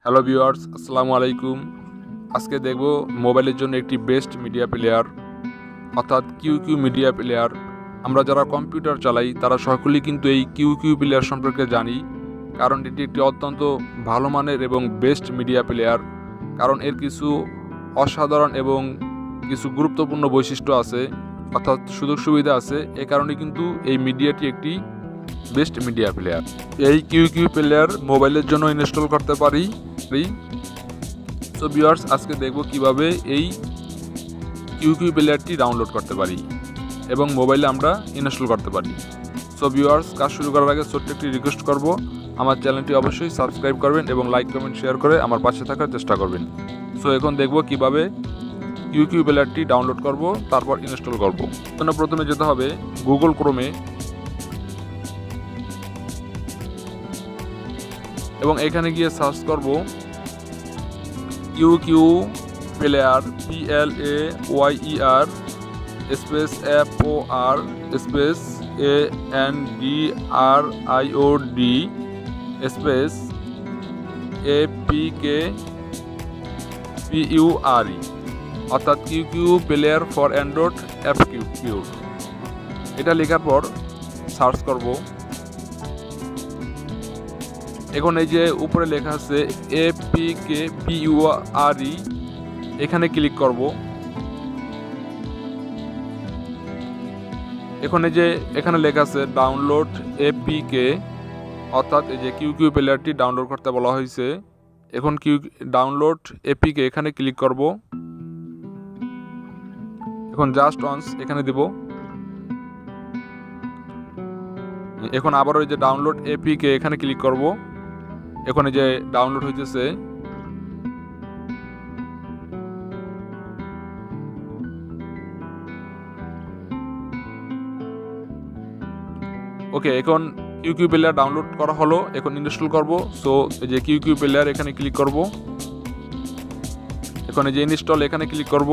Hello viewers, আসসালামু আলাইকুম। আজকে দেখব মোবাইলের জন্য একটি বেস্ট মিডিয়া প্লেয়ার অর্থাৎ কিউ মিডিয়া প্লেয়ার। আমরা যারা কম্পিউটার চালাই তারা সকলেই কিন্তু এই কিউ প্লেয়ার সম্পর্কে জানি, কারণ এটি একটি অত্যন্ত ভালো মানের এবং বেস্ট মিডিয়া প্লেয়ার। কারণ এর কিছু অসাধারণ এবং কিছু গুরুত্বপূর্ণ বৈশিষ্ট্য আছে, অর্থাৎ সুযোগ সুবিধা আছে। এ কারণে কিন্তু এই মিডিয়াটি একটি বেস্ট মিডিয়া প্লেয়ার। এই কিউ প্লেয়ার মোবাইলের জন্য ইনস্টল করতে পারি। সো ভিউয়ার্স, আজকে দেখব কিভাবে এই কিউ প্লেয়ারটি ডাউনলোড করতে পারি এবং মোবাইলে আমরা ইনস্টল করতে পারি। সো ভিউয়ার্স, কাজ শুরু করার আগে ছোট্ট একটি রিকোয়েস্ট করব, আমার চ্যানেলটি অবশ্যই সাবস্ক্রাইব করবেন এবং লাইক কমেন্ট শেয়ার করে আমার পাশে থাকার চেষ্টা করবেন। সো এখন দেখব কিভাবে কিউ প্লেয়ারটি ডাউনলোড করব, তারপর ইনস্টল করব। প্রথমে যেতে হবে গুগল ক্রোমে এবং এখানে গিয়ে সার্চ করব Q player PLAYER space FOR space ANDRIOD space APKPURE অর্থাৎ Q player for Android FQ। এটা লেখার পর সার্চ করব। এখন এই যে উপরে লেখা আছে APKPURE, এখানে ক্লিক করব। এখন এই যে এখানে লেখা আছে ডাউনলোড APK, অর্থাৎ এই যে কিউ প্লেয়ারটি ডাউনলোড করতে বলা হয়েছে। এখন ডাউনলোড APK এখানে ক্লিক করব। এখন জাস্ট ওয়ান্স এখানে দেব। এখন আবার ওই যে ডাউনলোড APK এখানে ক্লিক করব। এখন এই যে ডাউনলোড হইতেছে। ওকে, এখন কিউ প্লেয়ার ডাউনলোড করা হলো। এখন ইনস্টল করব। সো এই যে কিউ প্লেয়ার এখানে ক্লিক করব। এখন এই যে ইনস্টল এখানে ক্লিক করব।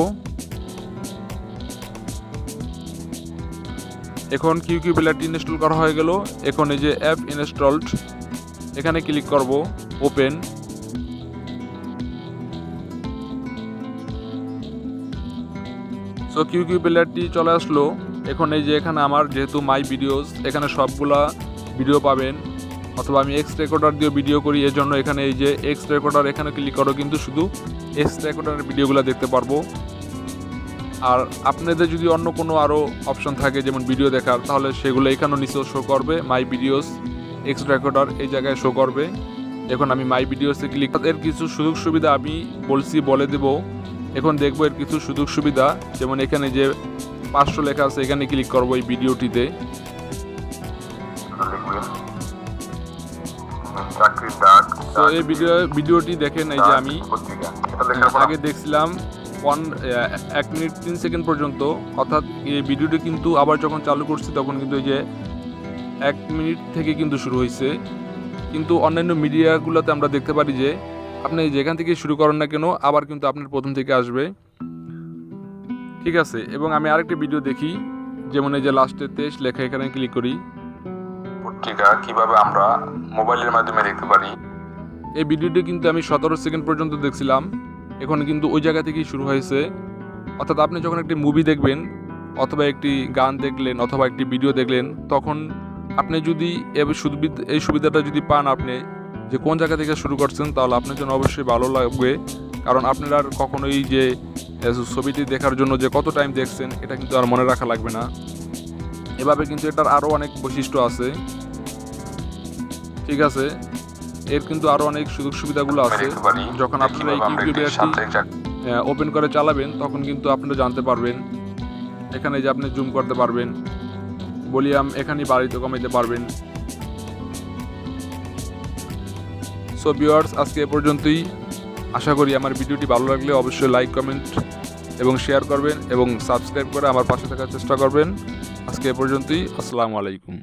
এখন কিউ প্লেয়ারটি ইনস্টল করা হয়ে গেল। এখন এই যে অ্যাপ ইনস্টলড এখানে ক্লিক করব, ওপেন। সো কিউ প্লেয়ারটি চলে আসলো। এখন এই যে এখানে আমার যেহেতু মাই ভিডিওস, এখানে সবগুলা ভিডিও পাবেন, অথবা আমি এক্স রেকর্ডার দিয়ে ভিডিও করি, এর জন্য এখানে এই যে এক্স রেকর্ডার এখানে ক্লিক করো, কিন্তু শুধু এক্স রেকর্ডারের ভিডিওগুলো দেখতে পারবো। আর আপনাদের যদি অন্য কোনো আরও অপশন থাকে যেমন ভিডিও দেখার, তাহলে সেগুলো এখানেও নিচেও শো করবে। মাই ভিডিওস এক্স রেকর্ডার এই জায়গায় শো করবে। এখন আমি মাই ভিডিওসে ক্লিক, এর কিছু সুযোগ সুবিধা আমি বলে দেব। এখন দেখবো এর কিছু সুযোগ সুবিধা, যেমন এখানে যে 500 লেখা আছে এখানে ক্লিক করবো এই ভিডিওটিতে। তো এই ভিডিওটি দেখেন, এই যে আমি আগে দেখছিলাম 1 মিনিট 3 সেকেন্ড পর্যন্ত, অর্থাৎ এই ভিডিওটি কিন্তু আবার যখন চালু করছি তখন কিন্তু এই যে 1 মিনিট থেকে কিন্তু শুরু হয়েছে। কিন্তু অন্যান্য মিডিয়াগুলোতে আমরা দেখতে পারি যে আপনি যেখান থেকে শুরু করেন না কেন আবার কিন্তু আপনার প্রথম থেকে আসবে। ঠিক আছে, এবং আমি আরেকটি ভিডিও দেখি, যেমন এই যে লাস্টে 23 লেখা, এখানে ক্লিক করি। পত্রিকা কিভাবে আমরা মোবাইলের মাধ্যমে দেখতে পারি। এই ভিডিওটি কিন্তু আমি 17 সেকেন্ড পর্যন্ত দেখছিলাম। এখন কিন্তু ওই জায়গা থেকেই শুরু হয়েছে। অর্থাৎ আপনি যখন একটি মুভি দেখবেন, অথবা একটি গান দেখলেন, অথবা একটি ভিডিও দেখলেন, তখন আপনি যদি এই সুবিধাটা যদি পান, আপনি যে কোন জায়গা থেকে শুরু করছেন, তাহলে আপনার জন্য অবশ্যই ভালো লাগবে। কারণ আপনার আর কখনোই যে ছবিটি দেখার জন্য যে কত টাইম দেখছেন, এটা কিন্তু আর মনে রাখা লাগবে না। এভাবে কিন্তু এটার আরও অনেক বৈশিষ্ট্য আছে। ঠিক আছে, এর কিন্তু আরও অনেক সুযোগ সুবিধাগুলো আছে। যখন আপনারা এই কিউ প্লেয়ারটি ওপেন করে চালাবেন, তখন কিন্তু আপনারা জানতে পারবেন। এখানে যে আপনি জুম করতে পারবেন, ভলিউম এখানে বাড়িতে কমাইতে পারবেন। সো ভিউয়ার্স, আজকে এ পর্যন্তই। আশা করি আমার ভিডিওটি ভালো লাগলে অবশ্যই লাইক কমেন্ট এবং শেয়ার করবেন এবং সাবস্ক্রাইব করে আমার পাশে থাকার চেষ্টা করবেন। আজকে এ পর্যন্তই। আসসালামু আলাইকুম।